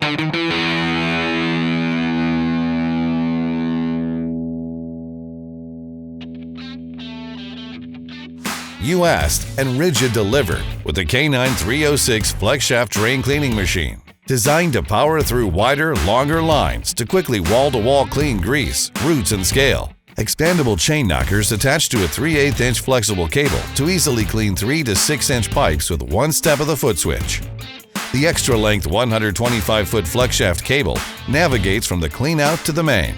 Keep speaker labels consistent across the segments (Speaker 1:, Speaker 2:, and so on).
Speaker 1: You asked, and RIDGID delivered with the K9-306 FlexShaft drain cleaning machine. Designed to power through wider, longer lines to quickly wall-to-wall clean grease, roots, and scale. Expandable chain knockers attached to a 3/8-inch flexible cable to easily clean 3 to 6-inch pipes with one step of the foot switch. The extra-length 125-foot FlexShaft cable navigates from the cleanout to the main.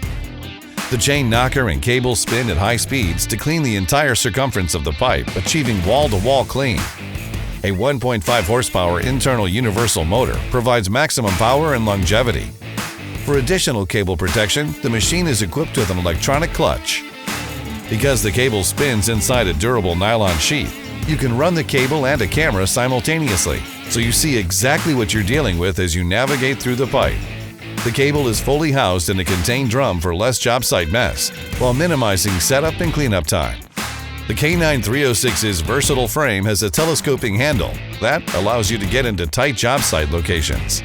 Speaker 1: The chain knocker and cable spin at high speeds to clean the entire circumference of the pipe, achieving wall-to-wall clean. A 1.5 horsepower internal universal motor provides maximum power and longevity. For additional cable protection, the machine is equipped with an electronic clutch. Because the cable spins inside a durable nylon sheath, you can run the cable and a camera simultaneously, so you see exactly what you're dealing with as you navigate through the pipe. The cable is fully housed in a contained drum for less job site mess, while minimizing setup and cleanup time. The K9-306's versatile frame has a telescoping handle that allows you to get into tight job site locations.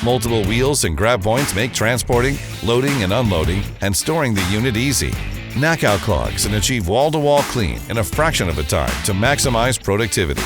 Speaker 1: Multiple wheels and grab points make transporting, loading and unloading, and storing the unit easy. Knock out clogs and achieve wall-to-wall clean in a fraction of a time to maximize productivity.